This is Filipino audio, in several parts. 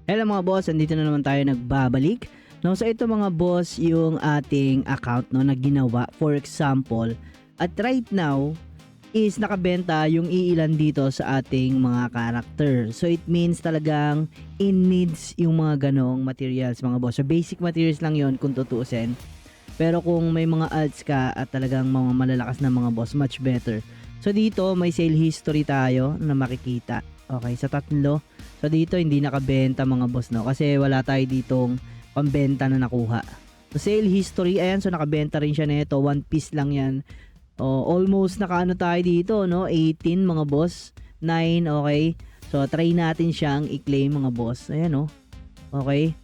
Hello mga boss, andito na naman tayo nagbabalik. No, so ito mga boss yung ating account no na ginawa. For example, at right now is nakabenta yung iilan dito sa ating mga character. So it means talagang in needs yung mga ganong materials mga boss. So basic materials lang yon kung tutuusin. Pero kung may mga ads ka at talagang mga malalakas na mga boss, much better. So dito may sale history tayo na makikita. Okay, sa tatlo. So dito hindi nakabenta mga boss no kasi wala tayo ditong pambenta na nakuha. So sale history ayan, so nakabenta rin siya nito, one piece lang yan. Almost nakaano tayo dito no, 18 mga boss, 9 okay. So try natin siyang i-claim mga boss. Ayan no. Okay.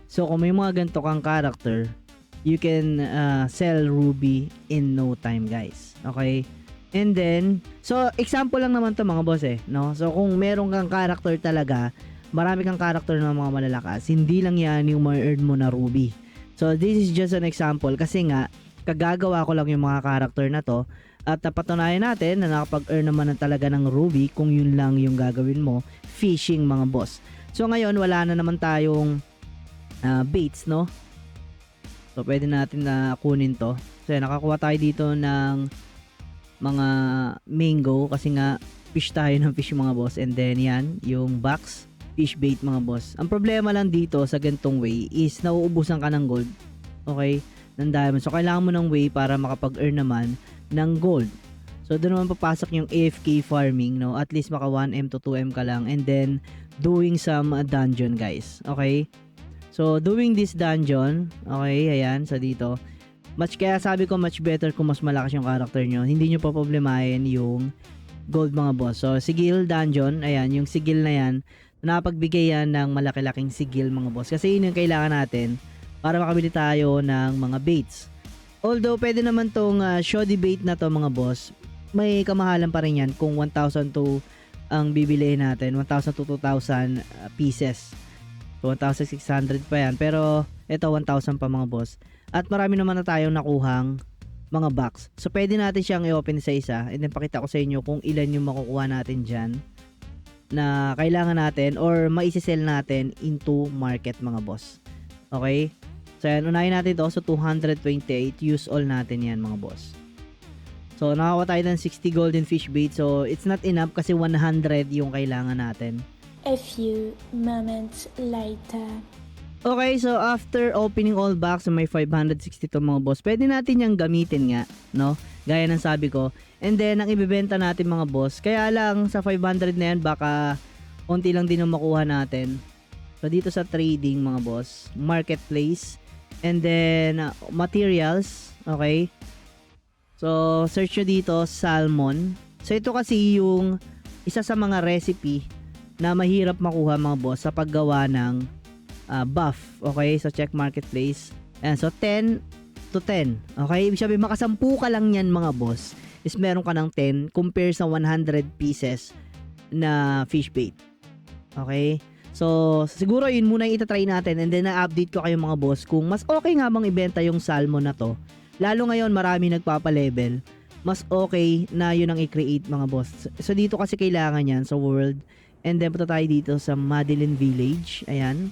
So kung may mga ganito kang character, you can sell Ruby in no time guys. Okay. And then, so example lang naman to mga boss no? So kung meron kang character talaga, marami kang character na mga malalakas, hindi lang yan yung ma-earn mo na Ruby. So this is just an example kasi nga, kagagawa ko lang yung mga character na to at napatunayan natin na nakapag-earn naman na talaga ng Ruby kung yun lang yung gagawin mo, fishing mga boss. So ngayon, wala na naman tayong baits, no? So pwede natin na kunin to. So nakakuha tayo dito ng mga mango kasi nga fish tayo ng fish mga boss, and then yan yung box fish bait mga boss. Ang problema lang dito sa gantong way is nauubusan ka ng gold, okay, ng diamond. So kailangan mo ng way para makapag-earn naman ng gold. So doon naman papasok yung AFK farming, no? At least maka 1M to 2M ka lang, and then doing some dungeon guys, okay. So doing this dungeon, okay, ayan sa dito. Kaya sabi ko much better kung mas malakas yung character nyo. Hindi nyo pa problemahin yung gold mga boss. So sigil dungeon, ayan, yung sigil na yan, napagbigay yan ng malaki-laking sigil mga boss. Kasi yun yung kailangan natin para makabili tayo ng mga baits. Although pwede naman tong shoddy bait na to mga boss, may kamahalan pa rin yan kung 1,000 to ang bibilihin natin. 1,000 to 2,000 pieces. So 1,600 pa yan. Pero ito 1,000 pa mga boss. At marami naman na tayong nakuhang mga box. So pwede natin siyang i-open sa isa, and then pakita ko sa inyo kung ilan yung makukuha natin dyan na kailangan natin or maisisell natin into market mga boss. Okay? So yan, unahin natin ito. So 228, use all natin yan mga boss. So nakakuha tayo ng 60 golden fish bait. So it's not enough kasi 100 yung kailangan natin. A few moments later. Okay, so after opening all box, may 562 mga boss, pwede natin yung gamitin nga, no? Gaya ng sabi ko. And then, ang ibibenta natin mga boss, kaya lang sa 500 na yan, baka onti lang din ang makuha natin. So, dito sa trading mga boss, marketplace, and then materials, okay? So, search nyo dito, salmon. So, ito kasi yung isa sa mga recipe na mahirap makuha mga boss sa paggawa ng buff. Okay, so check marketplace. Ayan, so 10 to 10. Okay, ibig sabihin makasampu ka lang yan mga boss is meron ka ng 10 compare sa 100 pieces na fish bait. Okay, so siguro yun muna yung itatry natin, and then na-update ko kayo mga boss kung mas okay nga bang ibenta yung salmon na to. Lalo ngayon marami nagpapa-level, mas okay na yun ang i-create mga boss. So dito kasi kailangan yan sa world, and then punta tayo dito sa Madeline Village. Ayan.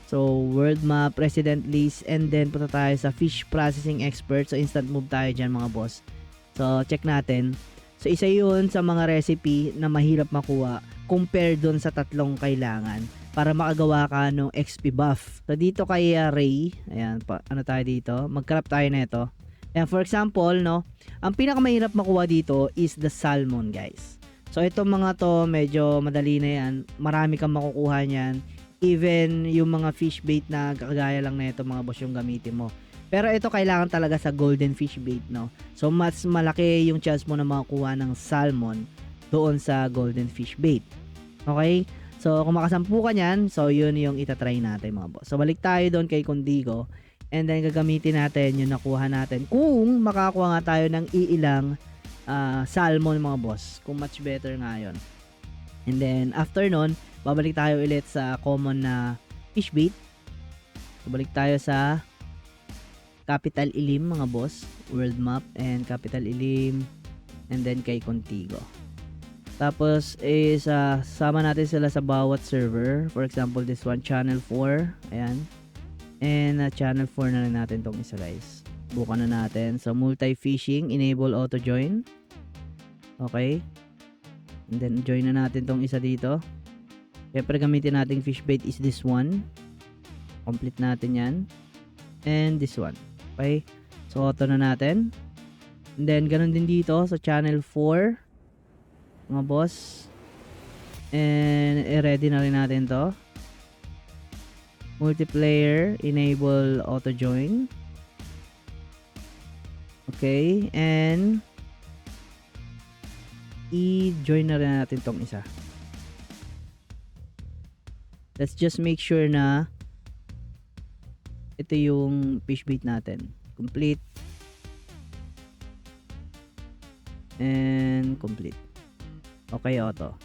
So, world map, resident list, and then punta tayo sa fish processing expert. So, instant move tayo dyan mga boss. So, check natin. So, isa yun sa mga recipe na mahirap makuha compare dun sa tatlong kailangan para makagawa ka ng XP buff. So, dito kay Ray, ayan, ano tayo dito? Mag-craft tayo na ito. Ayan, for example, no, ang pinakamahirap makuha dito is the salmon, guys. So, itong mga to, medyo madali na yan. Marami kang makukuha niyan. Even yung mga fish bait na kagaya lang na ito mga boss yung gamitin mo. Pero ito kailangan talaga sa golden fish bait, no? So mas malaki yung chance mo na makakuha ng salmon doon sa golden fish bait. Okay? So kung makasampu ka niyan, so yun yung itatry natin mga boss. So balik tayo doon kay Condigo, and then gagamitin natin yung nakuha natin. Kung makakuha nga tayo ng iilang salmon mga boss, kung much better nga yun. And then after nun, babalik tayo ulit sa common na fish bait. So, balik tayo sa Capital Ilim mga boss, world map, and Capital Ilim, and then kay Contigo. Tapos is sama natin sila sa bawat server. For example, this one, channel 4. Ayan. And channel 4 na rin natin tong isa, guys. Bukan na natin. So, multi-fishing, enable auto-join. Okay. And then, join na natin tong isa dito. Siyempre, gamitin nating fish bait is this one. Complete natin yan. And this one. Okay. So, auto na natin. And then, ganun din dito sa channel 4. Mga boss. And, ready na rin natin to. Multiplayer, enable auto-join. Okay. And, i-join na rin natin tong isa. Let's just make sure na ito yung fish bait natin. Complete. And complete. Okay, auto.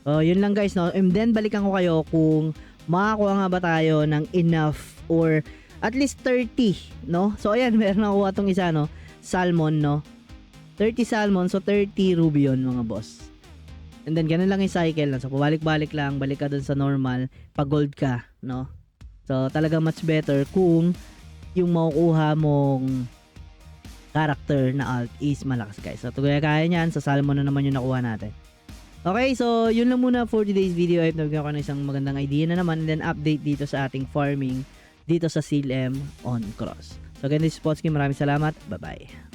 So, yun lang guys, no? And then, balikan ko kayo kung makakuha nga ba tayo ng enough or at least 30, no? So, ayan, meron nakuha tong isa, no? Salmon, no? 30 salmon, so 30 ruby yun, mga boss. And then, ganun lang yung cycle, no? So, pabalik-balik lang, balik ka dun sa normal, pag-gold ka, no? So, talagang much better kung yung makukuha mong character na alt is malakas, guys. So, kaya niyan, sa salmon na naman yung nakuha natin. Okay, so yun lang muna for today's video. I hope nabigyan ko na isang magandang idea na naman and then update dito sa ating farming dito sa CLM on Cross. So again, this is Potsky. Maraming salamat. Bye-bye.